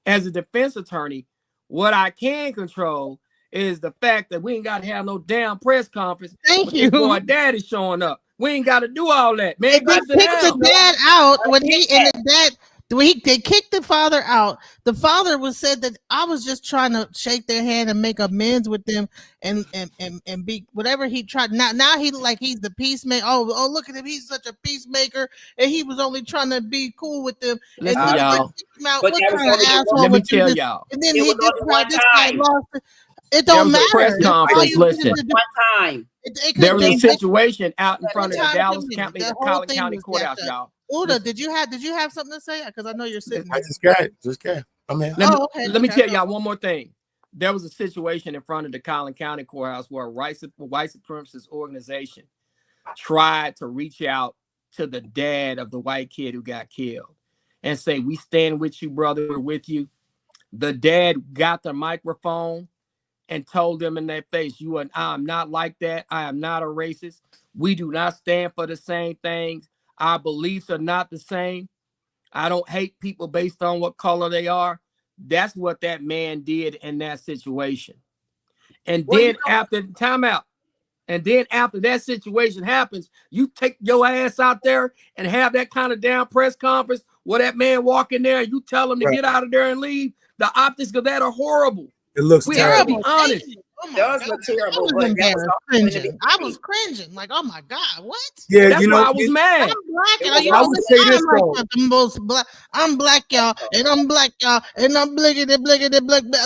as a defense attorney, what I can control is the fact that we ain't got to have no damn press conference. Thank you. Boy, daddy showing up. We ain't got to do all that, man. They kicked the dad out they kicked the father out. The father said that I was just trying to shake their hand and make amends with them and be whatever he tried. Now he like he's the peacemaker. Oh, look at him, he's such a peacemaker, and he was only trying to be cool with them. Listen, y'all. What kind of asshole? Let me tell y'all. And then this guy lost it. It don't matter. Press conference. Listen, one time. There was a situation out in front of the Dallas County, the Collin County Courthouse, y'all. Uda, did you have something to say? Because I know you're sitting. I just got. I'm in. Let me tell y'all one more thing. There was a situation in front of the Collin County Courthouse where a white supremacist organization tried to reach out to the dad of the white kid who got killed and say, "We stand with you, brother. We're with you." The dad got the microphone and told them in their face, I am not like that. I am not a racist. We do not stand for the same things. Our beliefs are not the same. I don't hate people based on what color they are. That's what that man did in that situation. And then after timeout, and then after that situation happens, you take your ass out there and have that kind of damn press conference where that man walk in there and you tell him to get out of there and leave. The optics of that are horrible. It looks terrible. To be honest. Those were terrible. I was cringing. Like, oh my God, what? Yeah, that's why I was mad. I'm black, and I would say this though. I'm black, y'all, and I'm black, y'all, and I'm bliggity.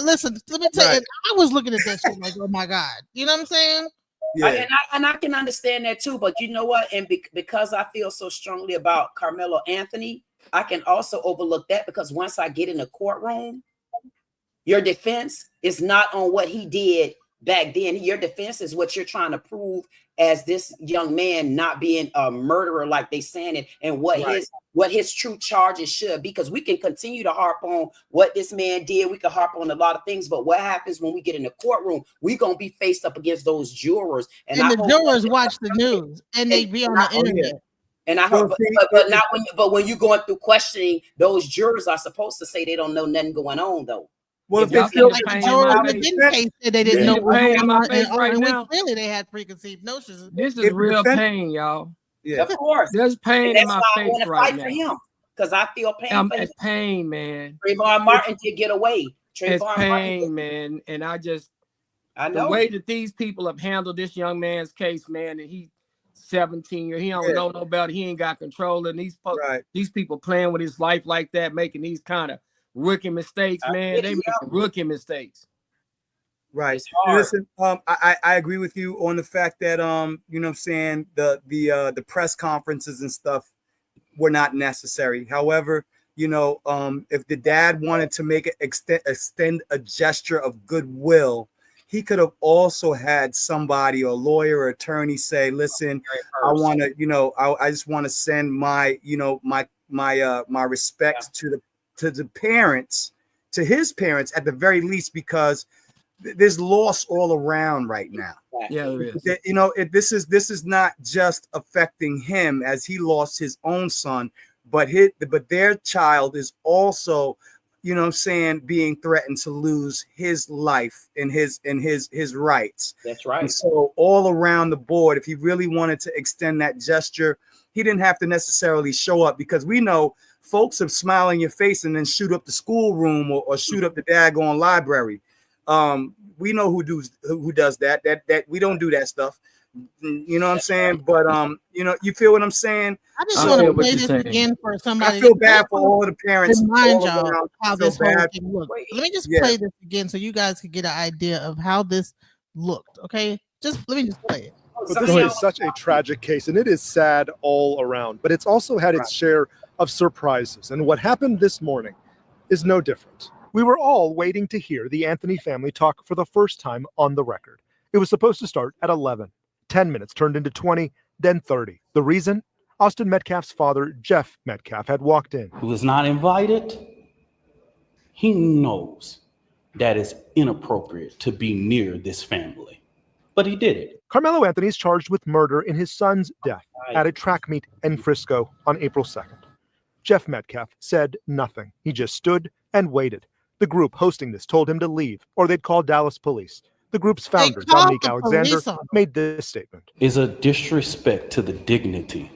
Listen, let me tell you, I was looking at that shit like, oh my God. You know what I'm saying? Yeah. And I can understand that too, but you know what? And because I feel so strongly about Carmelo Anthony, I can also overlook that because once I get in the courtroom, your defense is not on what he did back then. Your defense is what you're trying to prove as this young man not being a murderer like they saying it, and what his true charges should be. Because we can continue to harp on what this man did. We can harp on a lot of things, but what happens when we get in the courtroom? We're gonna be faced up against those jurors, and the jurors watch the news and they be on the internet. And I hope, but when you're going through questioning, those jurors are supposed to say they don't know nothing going on, though. Well, if they feel like the jurors in the case said they didn't know what was going on, right now. Clearly, they had preconceived notions. This is real pain, y'all. Yeah, of course. There's pain in my face right now. For him, because I feel pain. It's pain, man. Trayvon Martin did get away. It's pain, man, and I know the way that these people have handled this young man's case, man, and he's 17 years. He don't know no better. He ain't got control, and these people playing with his life like that, making these kind of rookie mistakes, man. They make rookie mistakes. Right. Listen, I agree with you on the fact that you know what I'm saying, the press conferences and stuff were not necessary. However, you know, if the dad wanted to extend a gesture of goodwill, he could have also had somebody, a lawyer or attorney, say, listen, I want to, you know, I just want to send my, you know, my respects to the parents, to his parents at the very least, because there's loss all around right now. Yeah, there is. You know, this is not just affecting him as he lost his own son, but their child is also, you know what I'm saying, being threatened to lose his life and his rights. That's right. And so all around the board, if he really wanted to extend that gesture, he didn't have to necessarily show up, because we know folks have smile in your face and then shoot up the schoolroom or shoot up the daggone library. We know who does that. That we don't do that stuff. You know what I'm saying? But you know, you feel what I'm saying? I just want to play this again for somebody. I feel bad for all the parents. Remind y'all how this whole thing looked. Let me just play this again so you guys can get an idea of how this looked. Okay, let me just play it. But this is such a tragic case, and it is sad all around. But it's also had its share of surprises, and what happened this morning is no different. We were all waiting to hear the Anthony family talk for the first time on the record. It was supposed to start at 11. 10 minutes turned into 20, then 30. The reason? Austin Metcalf's father, Jeff Metcalf, had walked in. He was not invited. He knows that it's inappropriate to be near this family, but he did it. Carmelo Anthony is charged with murder in his son's death at a track meet in Frisco on April 2nd. Jeff Metcalf said nothing. He just stood and waited. The group hosting this told him to leave, or they'd call Dallas police. The group's founder, called Dominique the Alexander, police on him. made this statement. Is a disrespect to the dignity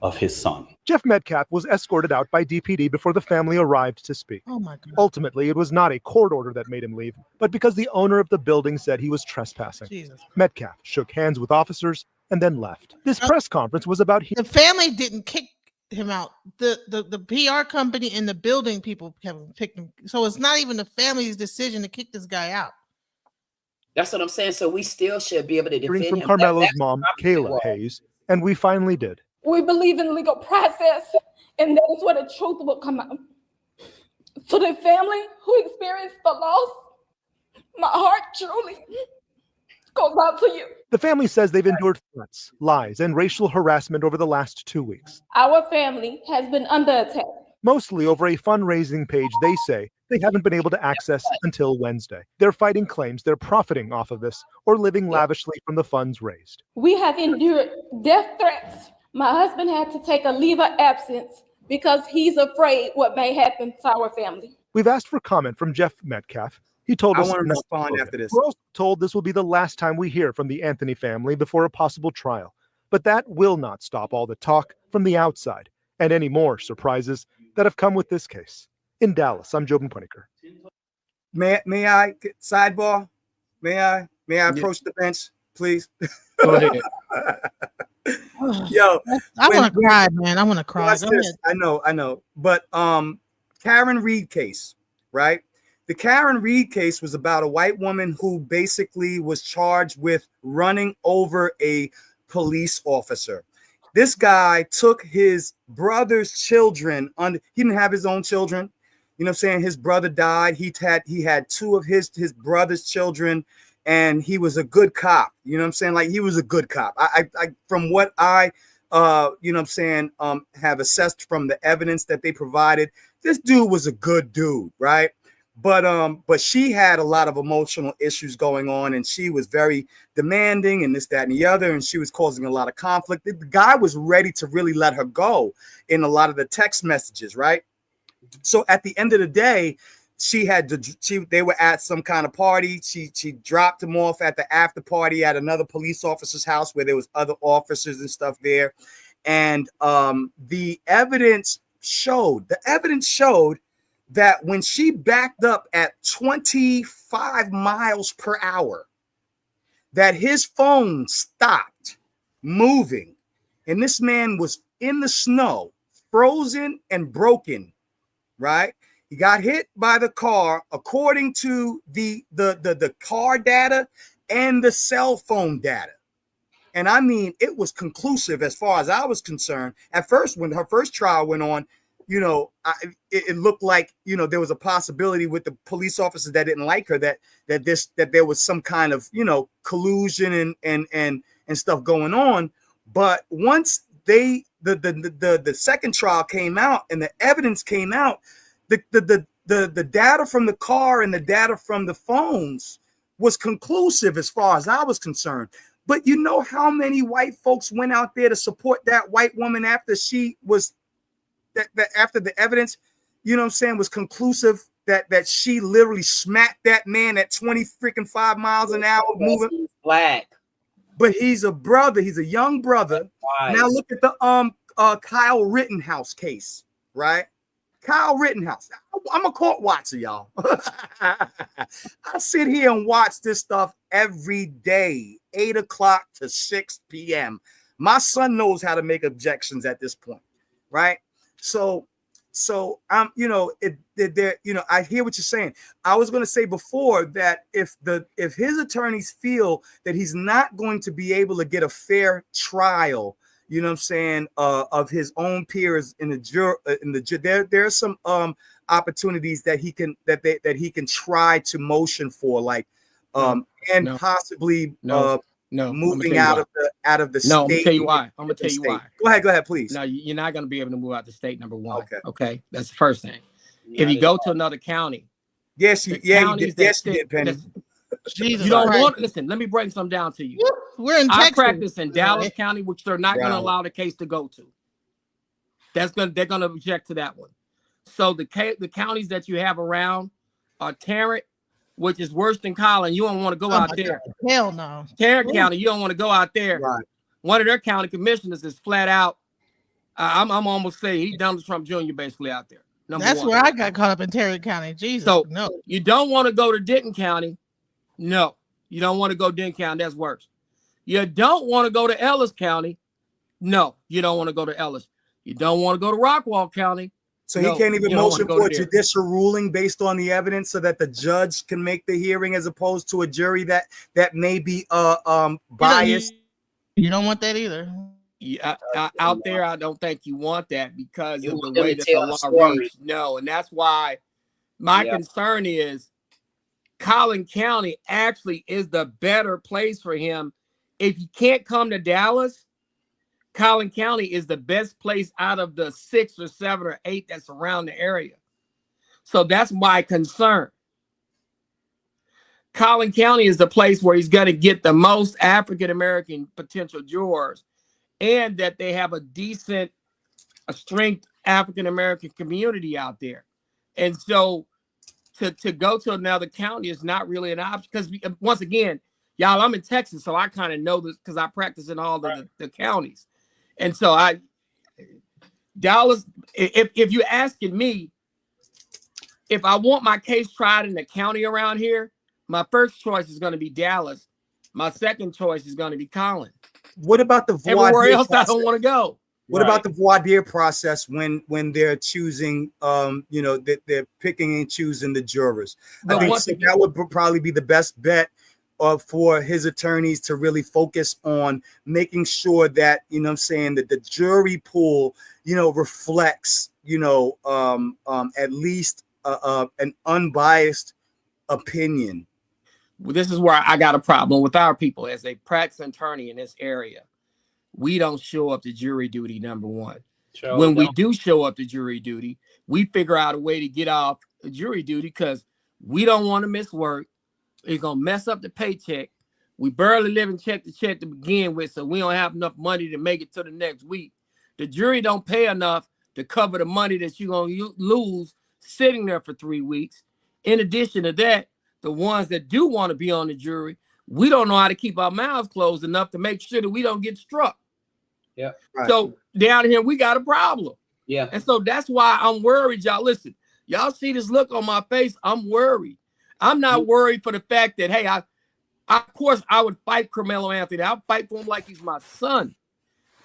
of his son. Jeff Metcalf was escorted out by DPD before the family arrived to speak. Oh my God. Ultimately, it was not a court order that made him leave, but because the owner of the building said he was trespassing. Jesus. Metcalf shook hands with officers and then left. This press conference was about The family didn't kick him out. The PR company and the building people picked him. So it's not even the family's decision to kick this guy out. That's what I'm saying. So we still should be able to defend hearing from him. Carmelo's That's mom, what I'm Kayla saying. Hayes, and we finally did. We believe in legal process, and that is where the truth will come out. To the family who experienced the loss, my heart truly goes out to you. The family says they've endured threats, lies, and racial harassment over the last 2 weeks, Our family has been under attack. mostly over a fundraising page they say they haven't been able to access until Wednesday. They're fighting claims they're profiting off of this or living lavishly from the funds raised. We have endured death threats. My husband had to take a leave of absence because he's afraid what may happen to our family. We've asked for comment from Jeff Metcalf. He told I us want to not respond to. after this. We're also told this will be the last time we hear from the Anthony family before a possible trial. But that will not stop all the talk from the outside and any more surprises that have come with this case. In Dallas, I'm Jobin Pueniker. May I sidebar? May I approach the bench, please? Go ahead. Yo, I want to cry, man. I want to cry. watch Go this. ahead. I know. But Karen Reed case, right? The Karen Reed case was about a white woman who basically was charged with running over a police officer. This guy took his brother's children he didn't have his own children. You know what I'm saying? His brother died. He had two of his brother's children, and he was a good cop. You know what I'm saying? Like, he was a good cop. I from what I you know what I'm saying, have assessed from the evidence that they provided, this dude was a good dude, right? But she had a lot of emotional issues going on, and she was very demanding and this, that, and the other, and she was causing a lot of conflict. The guy was ready to really let her go in a lot of the text messages, right? So at the end of the day, they were at some kind of party. She dropped him off at the after party at another police officer's house where there was other officers and stuff there. And the evidence showed that when she backed up at 25 miles per hour, that his phone stopped moving, and this man was in the snow, frozen and broken, right? He got hit by the car, according to the car data and the cell phone data. And I mean, it was conclusive as far as I was concerned. At first, when her first trial went on, you know, it looked like, you know, there was a possibility with the police officers that didn't like her that there was some kind of, you know, collusion and stuff going on. But once the second trial came out and the evidence came out, the data from the car and the data from the phones was conclusive as far as I was concerned. But you know how many white folks went out there to support that white woman after she was after the evidence, you know what I'm saying, was conclusive that she literally smacked that man at 25 miles an hour moving. He's black. But he's a brother, he's a young brother. Right. Now look at the Kyle Rittenhouse case, right? Kyle Rittenhouse. I'm a court watcher, y'all. I sit here and watch this stuff every day, 8 o'clock to 6 p.m. My son knows how to make objections at this point, right? So I'm, you know, I hear what you're saying. I was going to say before that if his attorneys feel that he's not going to be able to get a fair trial, you know what I'm saying, of his own peers in there are some opportunities that he can try to motion for, like possibly moving out of the state. No, I'm gonna tell you why. I'm gonna tell you why. Go ahead, please. No, you're not gonna be able to move out the state. Number one. Okay. That's the first thing. If you go to another county, yes, you did, Penny. Jesus you don't Christ. want. Listen, let me break some down to you. We're in I Texas. practice in Dallas County, which they're not going to Right. allow the case to go to. They're going to object to that one. So the counties that you have around are Tarrant, which is worse than Collin. You don't want to go out there. Hell no. Tarrant County, you don't want to go out there. Right. One of their county commissioners is flat out. I'm almost saying he Donald Trump Jr. basically out there. That's where I got caught up in Tarrant County. Jesus. So no. You don't want to go to Denton County. No, you don't want to go Denton County. That's worse. You don't want to go to Ellis County. No, you don't want to go to Ellis. You don't want to go to Rockwall County. So he can't even motion for a judicial ruling based on the evidence so that the judge can make the hearing as opposed to a jury that may be biased. You don't want that either. Yeah, out there, I don't think you want that because of the way that the law reads. No, and that's why my concern is Collin County actually is the better place for him. If you can't come to Dallas, Collin County is the best place out of the 6 or 7 or 8 that's around the area. So that's my concern. Collin County is the place where he's going to get the most African-American potential jurors, and that they have a decent, strength African-American community out there. And so to go to another county is not really an option because, once again, y'all, I'm in Texas, so I kind of know this because I practice in all the counties. And so Dallas, if you're asking me, if I want my case tried in the county around here, my first choice is going to be Dallas. My second choice is going to be Collin. What about the everywhere else process? I don't want to go. What about the voir dire process when they're choosing, that they're picking and choosing the jurors? I think that would probably be the best bet for his attorneys to really focus on making sure that, that the jury pool, reflects, at least an unbiased opinion. Well, this is where I got a problem with our people as a practicing attorney in this area. We don't show up to jury duty, number one. When we do show up to jury duty, we figure out a way to get off jury duty because we don't want to miss work. It's going to mess up the paycheck. We barely live in check to check to begin with, so we don't have enough money to make it to the next week. The jury don't pay enough to cover the money that you're going to lose sitting there for 3 weeks. In addition to that, the ones that do want to be on the jury, we don't know how to keep our mouths closed enough to make sure that we don't get struck. Yeah. Right. So down here, we got a problem. Yeah. And so that's why I'm worried, y'all. Listen, y'all see this look on my face. I'm worried. I'm not worried for the fact that, hey, of course, I would fight Carmelo Anthony. I'll fight for him like he's my son.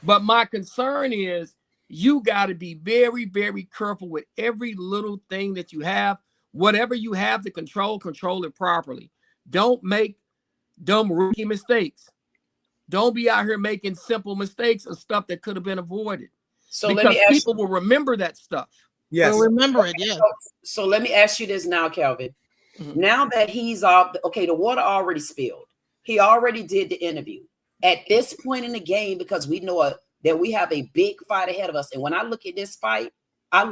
But my concern is you got to be very, very careful with every little thing that you have. Whatever you have to control it properly. Don't make dumb rookie mistakes. Don't be out here making simple mistakes and stuff that could have been avoided. So because let me ask people will remember that stuff. Yes. They'll remember it, yeah. So let me ask you this now, Calvin. Mm-hmm. Now that he's off, the water already spilled. He already did the interview. At this point in the game, because we know that we have a big fight ahead of us. And when I look at this fight, I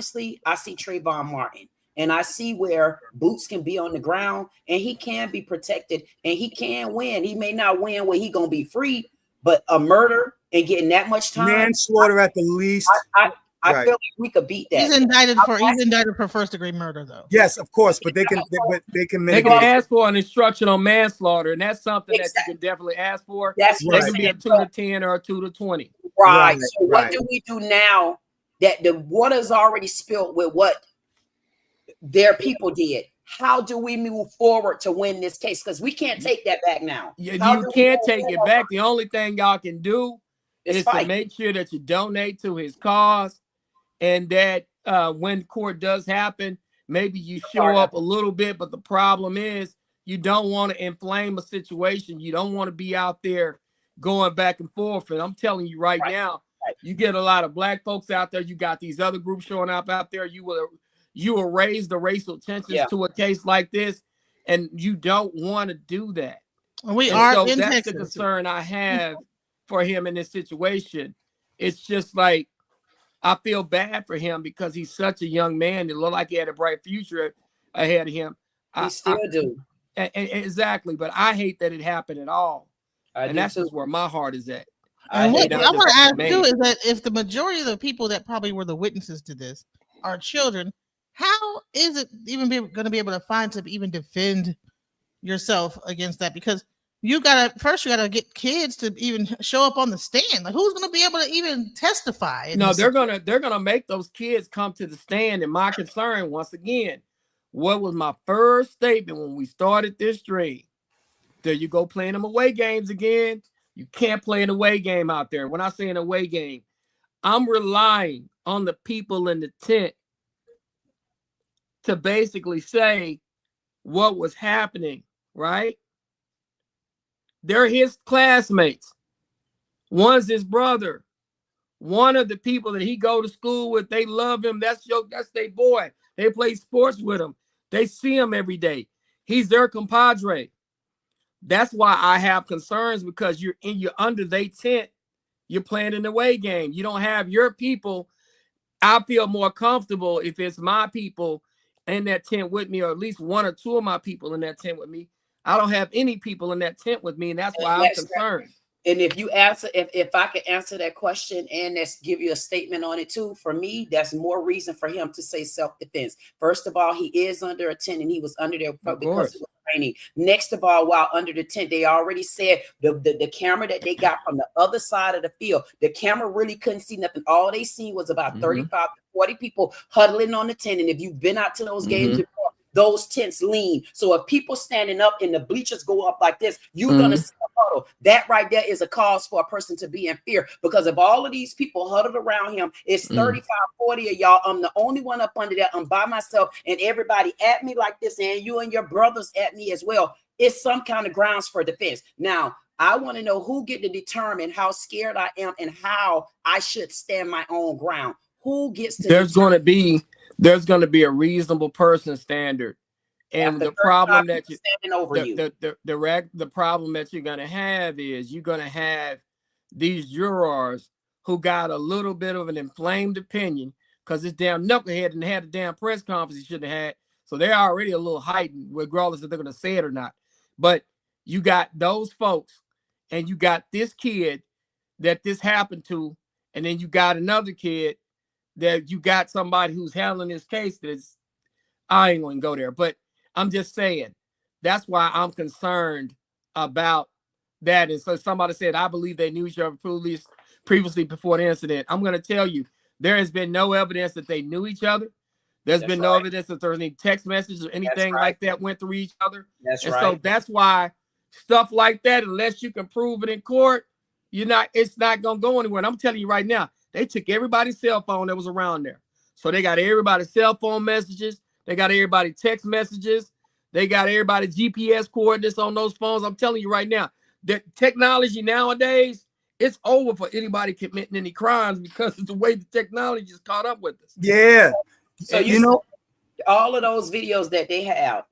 see Trayvon Martin. And I see where Boots can be on the ground and he can be protected and he can win. He may not win where he's going to be free, but a murder and getting that much time. Manslaughter at the least. I feel like we could beat that. He's indicted for first degree murder, though. Yes, of course, but they can They can ask for an instruction on manslaughter, and that's something that you can definitely ask for. That's right. It can be a 2 to 10 or a 2 to 20. Right. So what do we do now that the water's already spilled with what their people did? How do we move forward to win this case? Because we can't take that back now. You can't take it back. The only thing y'all can do is to make sure that you donate to his cause, and that when court does happen, maybe you show up a little bit. But the problem is you don't want to inflame a situation. You don't want to be out there going back and forth. And I'm telling you right now, you get a lot of black folks out there. You got these other groups showing up out there. You will raise the racial tensions to a case like this, and you don't want to do that. That's the concern I have for him in this situation. It's just like I feel bad for him because he's such a young man. It looked like he had a bright future ahead of him. He still do. Exactly, but I hate that it happened at all. And that's just where my heart is at. What I want to ask you is that if the majority of the people that probably were the witnesses to this our children, how is it even going to be able to find to even defend yourself against that? Because you gotta get kids to even show up on the stand. Like, who's gonna be able to even testify? No, they're gonna make those kids come to the stand. And my concern, once again, what was my first statement when we started this dream? There you go, playing them away games again. You can't play an away game out there. When I say an away game, I'm relying on the people in the tent to basically say what was happening, right? They're his classmates. One's his brother. One of the people that he go to school with, they love him. That's their boy. They play sports with him. They see him every day. He's their compadre. That's why I have concerns, because you're under their tent. You're playing an away game. You don't have your people. I feel more comfortable if it's my people in that tent with me, or at least one or two of my people in that tent with me. I don't have any people in that tent with me, and that's why I'm concerned. And if you answer, if I could answer that question and let's give you a statement on it too, for me, that's more reason for him to say self-defense. First of all, he is under a tent, and he was under there because it was raining. Next of all, while under the tent, they already said the camera that they got from the other side of the field, the camera really couldn't see nothing. All they seen was about 35 to 40 people huddling on the tent. And if you've been out to those games before, those tents lean. So if people standing up and the bleachers go up like this, you're gonna see a huddle. That right there is a cause for a person to be in fear, because if all of these people huddled around him, it's 35, 40 of y'all. I'm the only one up under there. I'm by myself, and everybody at me like this, and you and your brothers at me as well. It's some kind of grounds for defense. Now, I want to know who get to determine how scared I am and how I should stand my own ground. Who gets to? There's going to be a reasonable person standard, and the problem that the problem that you're going to have is you're going to have these jurors who got a little bit of an inflamed opinion because this damn knucklehead didn't have the damn press conference he should have had, so they're already a little heightened, regardless if they're going to say it or not. But you got those folks, and you got this kid that this happened to, and then you got another kid that you got somebody who's handling this case. That's, I ain't going to go there, but I'm just saying that's why I'm concerned about that. And so somebody said, I believe they knew each other previously before the incident. I'm going to tell you, there has been no evidence that they knew each other. There's been no evidence that there's any text messages or anything like that went through each other. So that's why stuff like that, unless you can prove it in court, it's not going to go anywhere. And I'm telling you right now, they took everybody's cell phone that was around there. So they got everybody's cell phone messages. They got everybody's text messages. They got everybody's GPS coordinates on those phones. I'm telling you right now, the technology nowadays, it's over for anybody committing any crimes because of the way the technology is caught up with us. Yeah. So all of those videos that they have,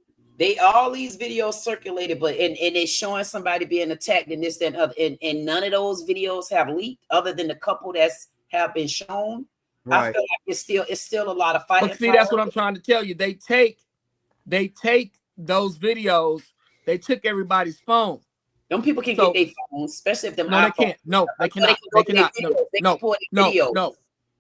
all these videos circulated, but and it's showing somebody being attacked and this, that, and other, and none of those videos have leaked other than the couple that's have been shown. Right. I feel like it's still a lot of fighting. But see, that's what I'm trying to tell you. They take those videos. They took everybody's phone. Them people can get their phones, especially if them. No, they can't. No, they cannot. They cannot.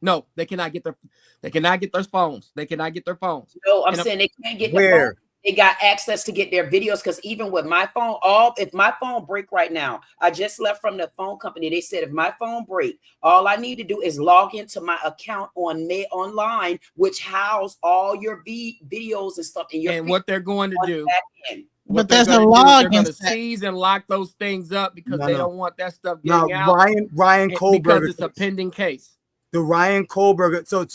No, they cannot get their. They cannot get their phones. They cannot get their phones. No, I'm saying they can't get their phone. They got access to get their videos, because even with my phone, if my phone break right now, I just left from the phone company. They said if my phone break, all I need to do is log into my account online, which house all your videos and stuff. And what they're going to do. But there's a log. They're going to seize and lock those things up because they don't want that stuff getting out. Ryan Kohlberger, because it's a pending case. The Ryan Kohlberger. So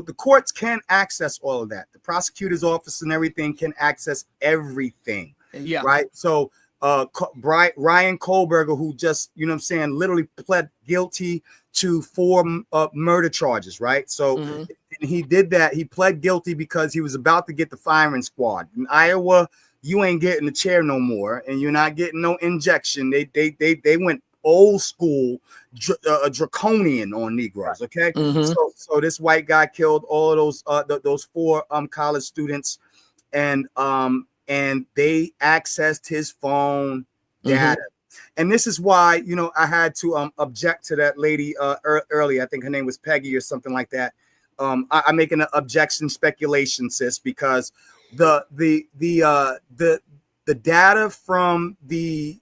the courts can access all of that. The prosecutor's office and everything can access everything. Yeah. Right. So Ryan Kohlberger, who just, literally pled guilty to 4 murder charges. Right. So he did that. He pled guilty because he was about to get the firing squad. In Iowa, you ain't getting the chair no more, and you're not getting no injection. They went old school, draconian on Negroes. Okay. So this white guy killed all of those 4 college students, and they accessed his phone data. And this is why, I had to object to that lady earlier. I think her name was Peggy or something like that. I make an objection speculation, sis, because the data from the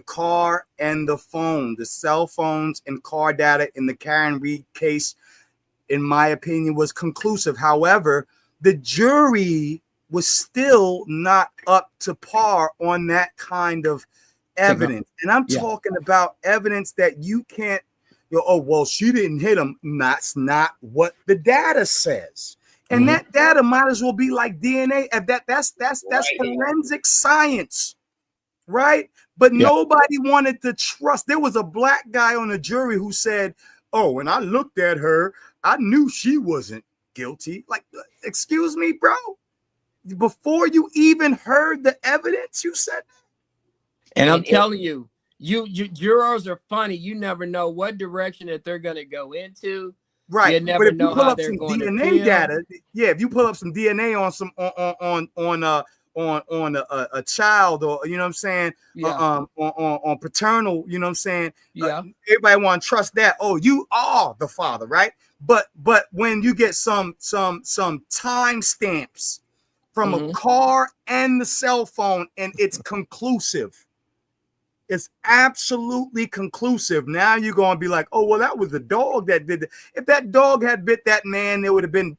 car and the phone, the cell phones and car data in the Karen Reed case, in my opinion, was conclusive. However, the jury was still not up to par on that kind of evidence. And I'm talking about evidence that you can't, oh, well, she didn't hit him. That's not what the data says. And that data might as well be like DNA. That's forensic science, right? But nobody wanted to trust. There was a black guy on the jury who said, oh, when I looked at her, I knew she wasn't guilty. Like, excuse me, bro? Before you even heard the evidence, you said that? And I'm telling you, you jurors are funny. You never know what direction that they're going to go into. Right. You never know how they're going to feel. Data, if you pull up some DNA on some on a child, or you know what I'm saying, on paternal, you know what I'm saying, everybody want to trust that. Oh, you are the father, right? But when you get some time stamps from a car and the cell phone, and it's conclusive. It's absolutely conclusive. Now you're going to be like, oh, well, that was the dog that did it. If that dog had bit that man, there would have been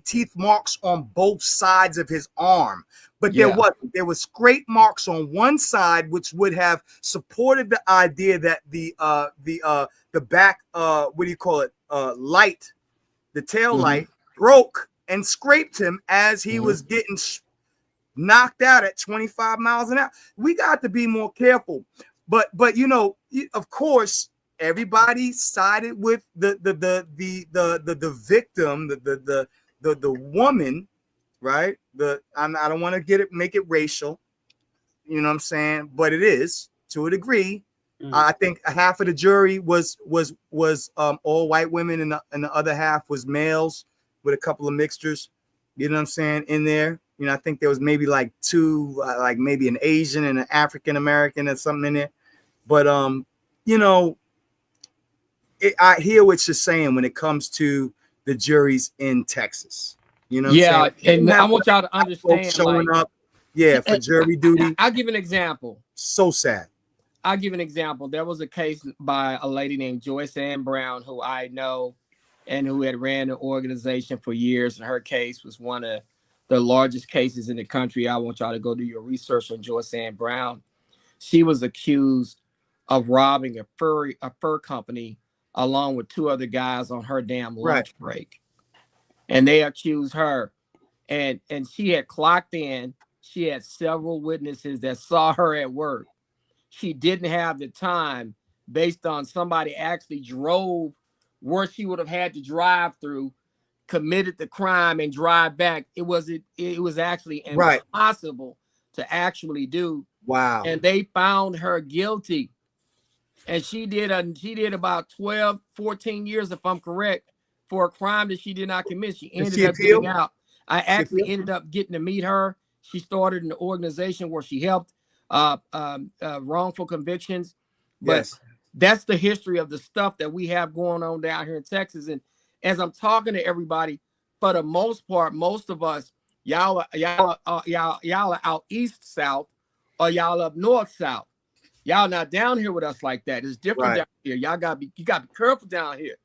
teeth marks on both sides of his arm. But there wasn't. There was scrape marks on one side, which would have supported the idea that the back what do you call it, light, the tail light broke and scraped him as he was getting knocked out at 25 miles an hour. We got to be more careful. But you know, of course, everybody sided with the victim, the woman, right? I don't want to make it racial, you know what I'm saying? But it is to a degree. I think half of the jury was all white women, and the other half was males with a couple of mixtures, you know what I'm saying, in there. You know, I think there was maybe like two, like maybe an Asian and an African American or something in there. But you know, I hear what you're saying when it comes to the juries in Texas. You know, what I'm saying? And I want y'all to understand, showing up, for jury duty. I'll give an example. So sad. I'll give an example. There was a case by a lady named Joyce Ann Brown, who I know, and who had ran an organization for years. And her case was one of the largest cases in the country. I want y'all to go do your research on Joyce Ann Brown. She was accused of robbing a fur company along with two other guys on her damn lunch break. And they accused her. And she had clocked in. She had several witnesses that saw her at work. She didn't have the time, based on somebody actually drove where she would have had to drive through, committed the crime and drive back. It was actually impossible to actually do. Wow. And they found her guilty. And she did about 12, 14 years, if I'm correct, for a crime that she did not commit. She ended up getting out. I actually ended up getting to meet her. She started an organization where she helped wrongful convictions. But that's the history of the stuff that we have going on down here in Texas. And as I'm talking to everybody, for the most part, most of us, y'all are out east, south, or y'all up north, south. Y'all not down here with us like that. It's different down here. You gotta be careful down here.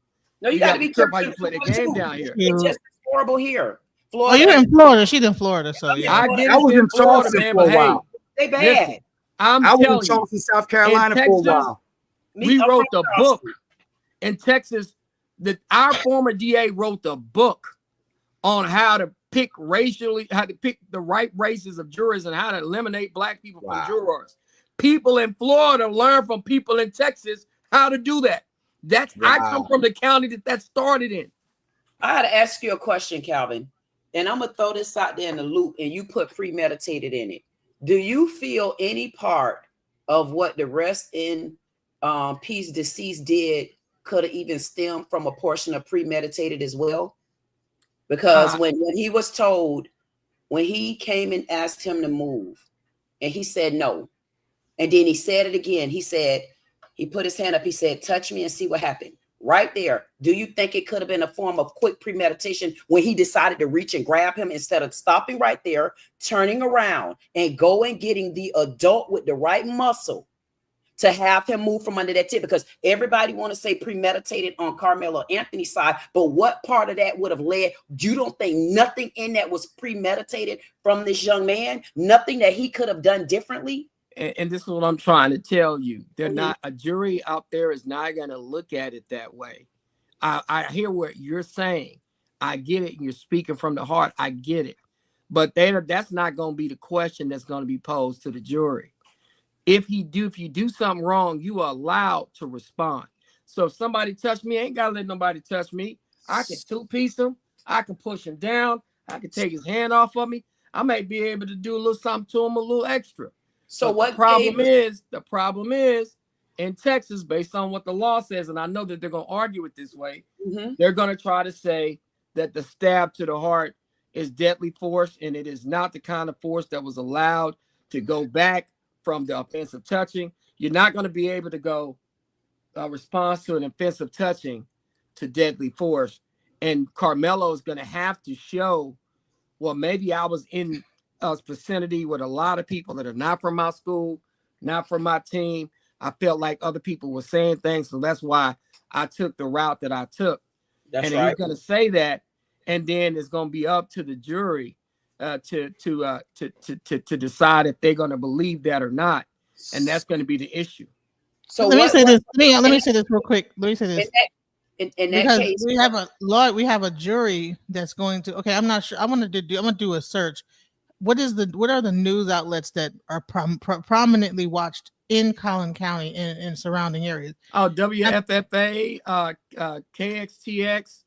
No, you gotta be careful how you play the game down here. It's just horrible here. Florida. Oh, you're in Florida. She's in Florida, so yeah. I was in Florida, man, but hey, they bad. Listen, I was in Charleston, South Carolina Texas, for a while. We wrote the book in Texas. Our former DA wrote the book on how to pick the right races of jurors and how to eliminate black people from jurors. People in Florida learn from people in Texas how to do that. I come from the county that started in. I had to ask you a question, Calvin, and I'm gonna throw this out there in the loop, and you put premeditated in it. Do you feel any part of what the rest in peace deceased did could have even stemmed from a portion of premeditated as well? Because when he was told, when he came and asked him to move, and he said no, and then he said it again. He said, he put his hand up. He said, touch me and see what happened. right there. Do you think it could have been a form of quick premeditation when he decided to reach and grab him instead of stopping right there, turning around and going getting the adult with the right muscle to have him move from under that tip? Because everybody want to say premeditated on Carmelo Anthony's side, but what part of that would have led? You don't think nothing in that was premeditated from this young man? Nothing that he could have done differently? And this is what I'm trying to tell you. They're not, a jury out there is not going to look at it that way. I hear what you're saying. I get it. You're speaking from the heart. I get it. But that's not going to be the question that's going to be posed to the jury. If you do something wrong, you are allowed to respond. So if somebody touch me, I ain't got to let nobody touch me. I can two-piece him. I can push him down. I can take his hand off of me. I may be able to do a little something to him, a little extra. So what the problem is in Texas, based on what the law says, and I know that they're going to argue it this way, they're going to try to say that the stab to the heart is deadly force, and it is not the kind of force that was allowed to go back from the offensive touching. You're not going to be able to go response to an offensive touching to deadly force. And Carmelo is going to have to show, well, maybe I was in vicinity with a lot of people that are not from my school, not from my team. I felt like other people were saying things, so that's why I took the route that I took. That's and right. He's going to say that, and then it's going to be up to the jury to decide if they're going to believe that or not, and that's going to be the issue. So let me say this. Let me say this real quick. Let me say this. In that because case, we have a law. We have a jury that's going to. Okay, I'm not sure. I'm going to do a search. What are the news outlets that are prominently watched in Collin County and surrounding areas? Oh, WFFA, KXTX,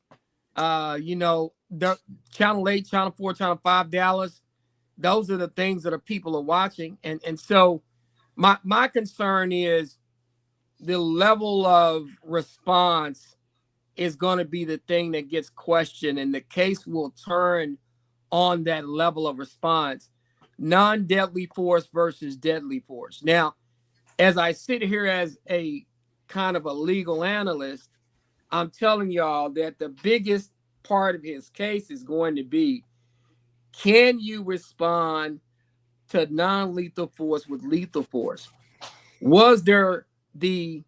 the Channel 8, Channel 4, Channel 5, Dallas. Those are the things that people are watching. And so my concern is the level of response is going to be the thing that gets questioned, and the case will turn on that level of response. Non-deadly force versus deadly force. Now, as I sit here as a kind of a legal analyst, I'm telling y'all that the biggest part of his case is going to be, can you respond to non-lethal force with lethal force? Was there the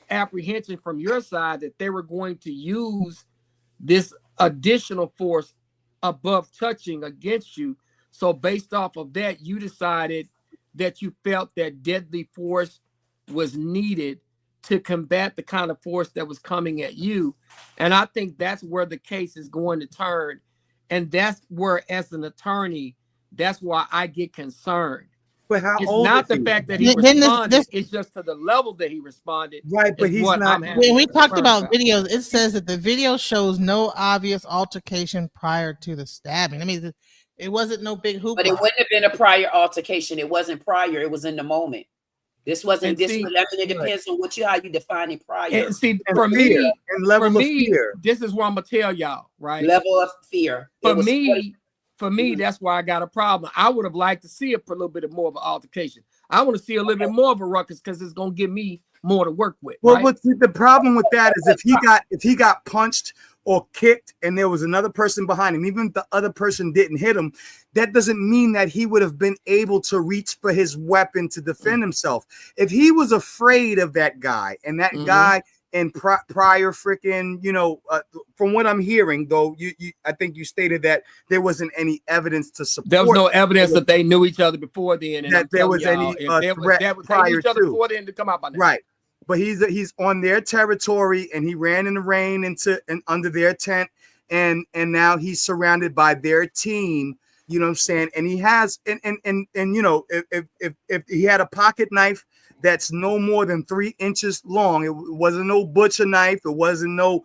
apprehension from your side that they were going to use this additional force above touching against you? So based off of that, you decided that you felt that deadly force was needed to combat the kind of force that was coming at you. And I think that's where the case is going to turn. And that's where, as an attorney, that's why I get concerned. But how it's old not is the he? fact that he responded, it's just to the level that he responded. Right, but he's not. When we talked about videos, it says that the video shows no obvious altercation prior to the stabbing. I mean, it wasn't no big hoopla. But it wouldn't have been a prior altercation. It wasn't prior. It was in the moment. This wasn't And this. see, It depends on how you define it prior. And see, And for fear, me, and level of fear. this is what I'm gonna tell y'all, right? Level of fear. For me, that's why I got a problem. I would have liked to see a little bit more of an altercation. I want to see a little bit more of a ruckus because it's gonna give me more to work with. Well, right? what's the problem with that is if he got punched or kicked and there was another person behind him, even if the other person didn't hit him, that doesn't mean that he would have been able to reach for his weapon to defend himself. If he was afraid of that guy, and that guy in prior freaking, from what I'm hearing, though, I think you stated that there wasn't any evidence to support. There was no evidence that they knew each other before then, and that there was any threat prior to before then to come out by now. Right. But he's on their territory, and he ran in the rain under their tent, and now he's surrounded by their team. You know what I'm saying? And he has and if he had a pocket knife that's no more than 3 inches long, it wasn't no butcher knife, it wasn't no,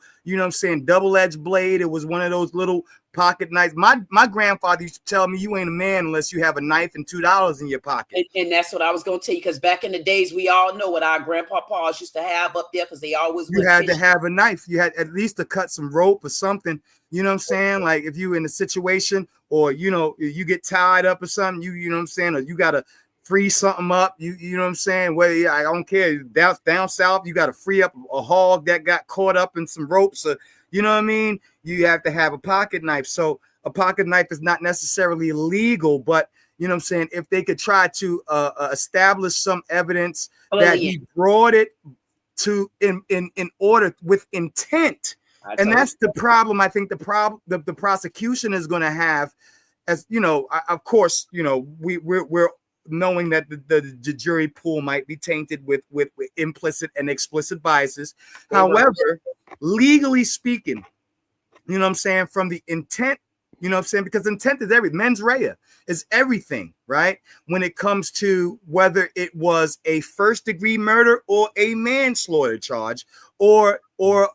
double-edged blade. It was one of those little pocket knives. My grandfather used to tell me, you ain't a man unless you have a knife and $2 in your pocket. And that's what I was going to tell you, because back in the days, we all know what our grandpapas used to have up there, because they always had to have a knife. You had at least to cut some rope or something. You know what I'm saying? Like if you in a situation, or you get tied up or something, you know what I'm saying, or you gotta free something up. You know what I'm saying? Well, yeah, I don't care. Down south, you got to free up a hog that got caught up in some ropes. You know what I mean? You have to have a pocket knife. So a pocket knife is not necessarily legal, but you know what I'm saying? If they could try to establish some evidence that he brought it to in order with intent, and that's the problem. I think the prosecution is going to have, as you know, of course, you know, we're knowing that the jury pool might be tainted with implicit and explicit biases. However, legally speaking, you know what I'm saying, from the intent, you know what I'm saying, because intent is everything. Mens rea is everything, right? When it comes to whether it was a first-degree murder or a manslaughter charge or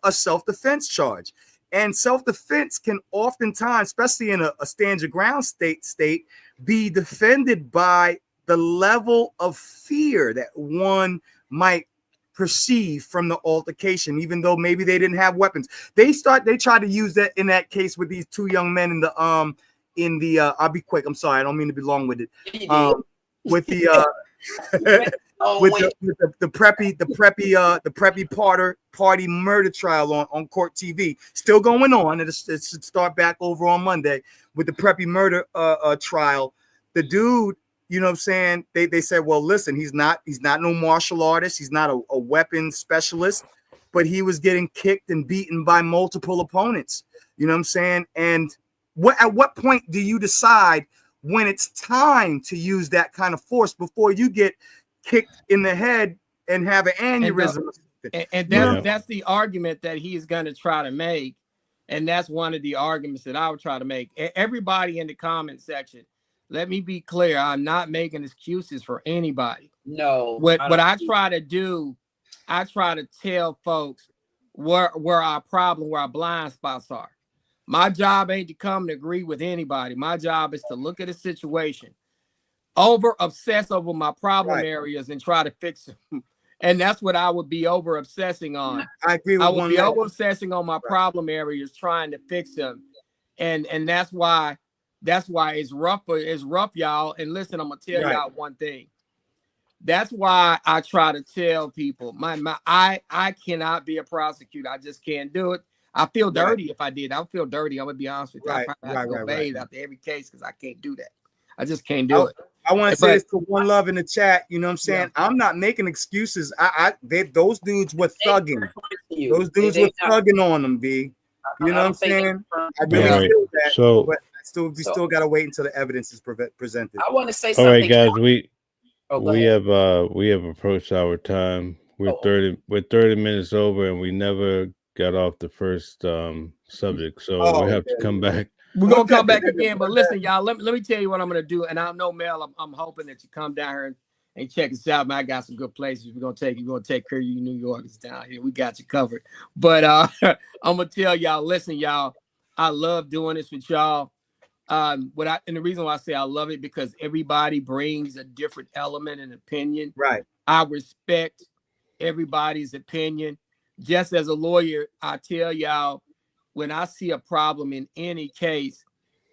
a self-defense charge. And self-defense can oftentimes, especially in a stand your ground state, be defended by the level of fear that one might perceive from the altercation, even though maybe they didn't have weapons. They try to use that in that case with these two young men in the I'll be quick. I'm sorry, I don't mean to be long-winded. With the the preppy party murder trial on Court TV, still going on. It should start back over on Monday with the preppy murder trial. The dude, you know what I'm saying? They said, well, listen, he's not no martial artist. He's not a weapon specialist, but he was getting kicked and beaten by multiple opponents. You know what I'm saying? And at what point do you decide when it's time to use that kind of force before you get kicked in the head and have an aneurysm? And that's the argument that he's going to try to make. And that's one of the arguments that I would try to make. Everybody in the comment section, let me be clear. I'm not making excuses for anybody. No. What I try to do, I try to tell folks where our problem, where our blind spots are. My job ain't to come to agree with anybody. My job is to look at a situation, obsess over my problem areas and try to fix them. And that's what I would be over obsessing on. I agree with I would be over obsessing on my problem areas, trying to fix them. And that's why it's rough, y'all. And listen, I'm gonna tell y'all one thing. That's why I try to tell people, I cannot be a prosecutor. I just can't do it. I feel dirty if I did. I would feel dirty. I'm gonna be honest with you. I probably have to go bathe after every case because I can't do that. I just can't do it. I want to say this to One Love in the chat. You know what I'm saying? Yeah. I'm not making excuses. Those dudes were thugging. Those dudes were thugging on them, B. You know what I'm saying? I really feel that. So, but we still got to wait until the evidence is presented. I want to say something. All right, guys, we have approached our time. We're 30 minutes over, and we never got off the first subject, so we have to come back. We're gonna come back again, but listen, y'all. Let me tell you what I'm gonna do. And I know, Mel, I'm hoping that you come down here and check us out. Man, I got some good places we're gonna take. You're gonna take care of you, New Yorkers down here. We got you covered. But I'm gonna tell y'all. Listen, y'all. I love doing this with y'all. And the reason why I say I love it because everybody brings a different element and opinion. Right. I respect everybody's opinion. Just as a lawyer, I tell y'all, when I see a problem in any case,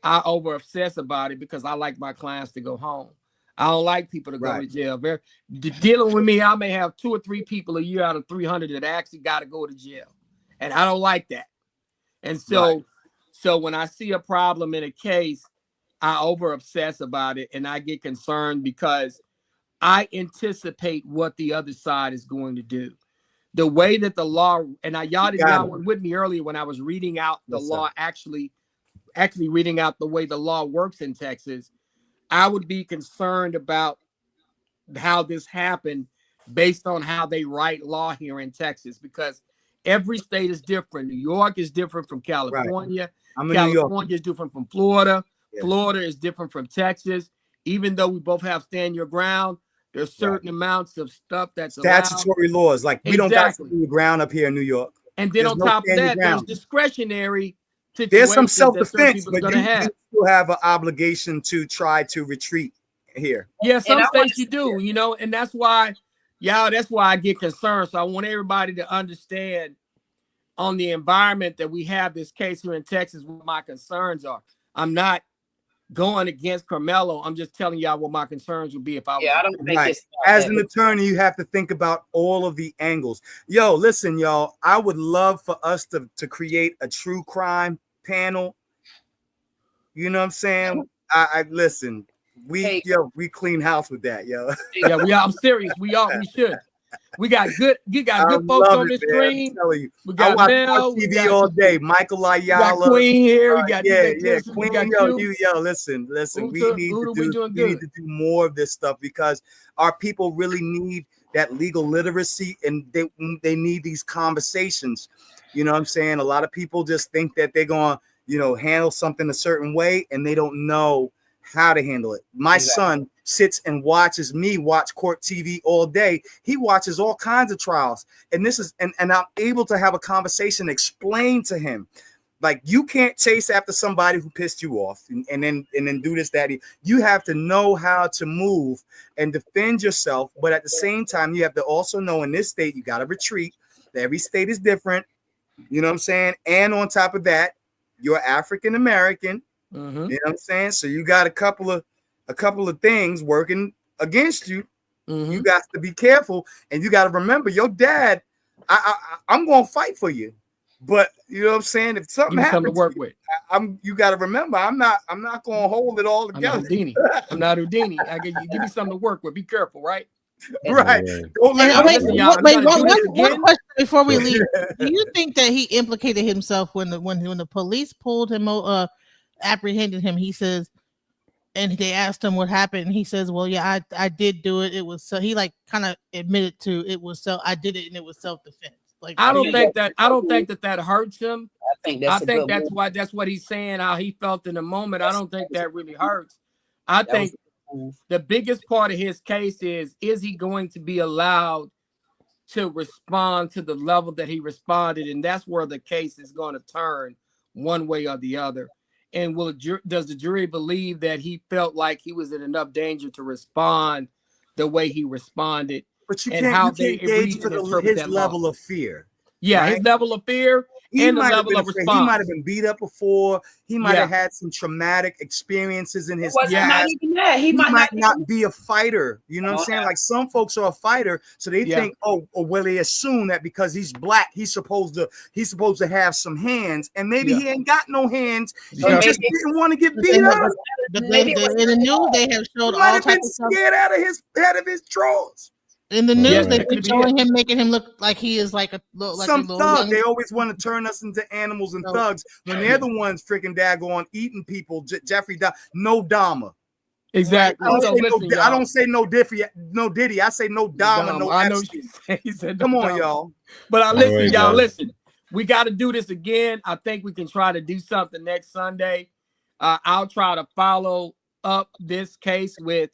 I over obsess about it because I like my clients to go home. I don't like people to go to jail. Dealing with me, I may have 2 or 3 people a year out of 300 that actually got to go to jail. And I don't like that. And so when I see a problem in a case, I over obsess about it and I get concerned because I anticipate what the other side is going to do. The way that the law, and y'all were with me earlier when I was reading out the law, actually reading out the way the law works in Texas, I would be concerned about how this happened based on how they write law here in Texas, because every state is different. New York is different from California. California is different from Florida. Yeah. Florida is different from Texas. Even though we both have stand your ground, there's certain amounts of stuff that's statutory laws. Like we don't got to do ground up here in New York. And then on top of that, there's discretionary situations. There's some self-defense, but you still have an obligation to try to retreat here. Yeah, some states you do, you know, and that's why I get concerned. So I want everybody to understand on the environment that we have this case here in Texas, what my concerns are. I'm not going against Carmelo. I'm just telling y'all what my concerns would be if I was. Yeah, I don't think Right. it's As an attorney, you have to think about all of the angles. Yo, listen, y'all. I would love for us to create a true crime panel. You know what I'm saying? I listen. We clean house with that, yo. Yeah, I'm serious. We should. We got good. You got good folks on this stream. I'm telling you. We got Mel. We TV all day. Michael Ayala. We got Queen here. We got Queen. Listen. We need to do more of this stuff because our people really need that legal literacy, and they need these conversations. You know what I'm saying? A lot of people just think that they're going to handle something a certain way, and they don't know how to handle it. My son sits and watches me watch court TV all day. He watches all kinds of trials, and and I'm able to have a conversation, explain to him, like, you can't chase after somebody who pissed you off and then do this, that. You have to know how to move and defend yourself, but at the same time, you have to also know in this state you got to retreat. Every state is different. You know what I'm saying? And on top of that, you're African American. Mm-hmm. You know what I'm saying? So you got a couple of things working against you. Mm-hmm. You got to be careful, and you got to remember your dad. I'm going to fight for you, but you know what I'm saying? If something happens, to work with. You got to remember, I'm not going to hold it all together. I'm not Houdini. I give you something to work with. Be careful, right? Right. One question before we leave. Do you think that he implicated himself when the police pulled him, apprehended him? He says, and they asked him what happened, and he says, "Well, yeah, I did do it. It was so." He kind of admitted to it was so. I did it, and it was self-defense. Like, I don't think that hurts him. I think that's what he's saying, how he felt in the moment. I don't think that really hurts. I think the biggest part of his case is he going to be allowed to respond to the level that he responded? And that's where the case is going to turn one way or the other. And does the jury believe that he felt like he was in enough danger to respond the way he responded? But you and can't, how you they can't gauge for his level of fear. Yeah, right? his level of fear and the level of response. He might have been beat up before. He might have had some traumatic experiences in his past. Not even that. He might not be a fighter. You know what I'm saying? Like, some folks are a fighter, so they think, they assume that because he's black, he's supposed to have some hands, and maybe he ain't got no hands. He just didn't want to get beat up. But in the news, they have showed all types of stuff. Scared out of his drawers. In the news, they keep showing him, making him look like he is like some thug. They always want to turn us into animals and thugs when they're the ones freaking daggone eating people. Jeffrey no Dahmer. Exactly. I don't say no Diddy. I say no Dahmer. No, I know he said come on, y'all. But listen. We got to do this again. I think we can try to do something next Sunday. I'll try to follow up this case with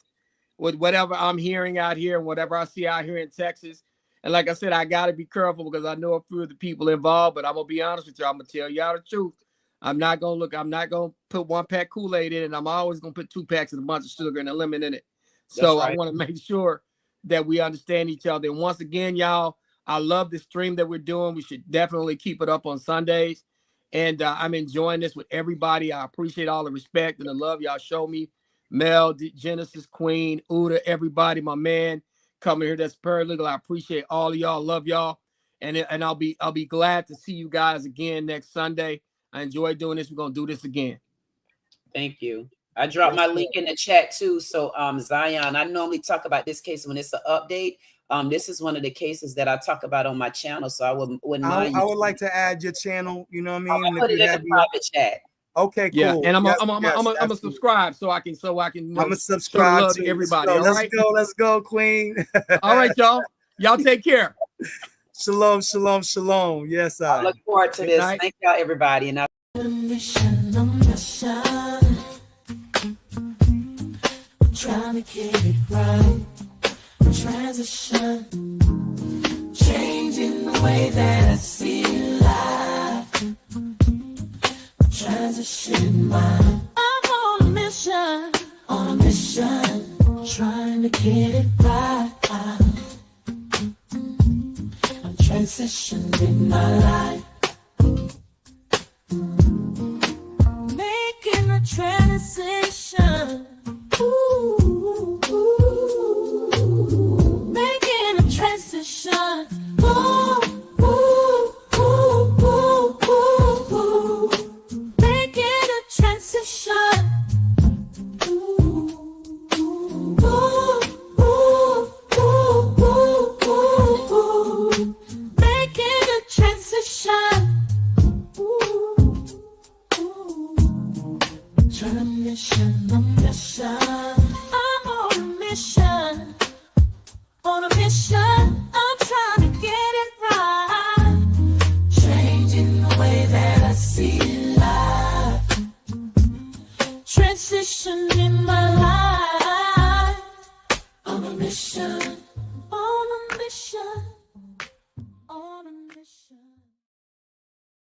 whatever I'm hearing out here and whatever I see out here in Texas. And like I said, I got to be careful because I know a few of the people involved, but I'm going to be honest with you. I'm going to tell y'all the truth. I'm not going to put one pack Kool-Aid in, and I'm always going to put 2 packs of a bunch of sugar and a lemon in it. So I want to make sure that we understand each other. And once again, y'all, I love the stream that we're doing. We should definitely keep it up on Sundays. And I'm enjoying this with everybody. I appreciate all the respect and the love y'all show me. Mel, Genesis, Queen, Uda, everybody, my man coming here that's paralegal. I appreciate all of y'all. Love y'all. And I'll be glad to see you guys again next Sunday. I enjoy doing this. We're gonna do this again. Thank you. I dropped my link in the chat too. So Zion, I normally talk about this case when it's an update. This is one of the cases that I talk about on my channel. So I wouldn't mind. I would like to add your channel, you know what I mean? I'll put it in the private chat. Okay, cool. Yeah, and I'm gonna subscribe so I can I'm gonna subscribe to everybody. Let's go, Queen. All right, y'all. Y'all take care. Shalom, shalom, shalom. Yes, I look forward to this. Thank y'all, everybody. And trying to get it right. Transition, changing the way that I see life. Transition mind. I'm on a mission, trying to get it right. I'm transitioning my life, making a a transition. Ooh, making a transition. Ooh, ooh, ooh, ooh, ooh, ooh. Making a transition. Ooh, ooh, ooh, ooh, ooh, ooh, ooh. Making a transition. Trying to mission, I'm on a mission. On a mission, I'm trying to get it right. Changing the way that I see life. Transition in my life. On a mission.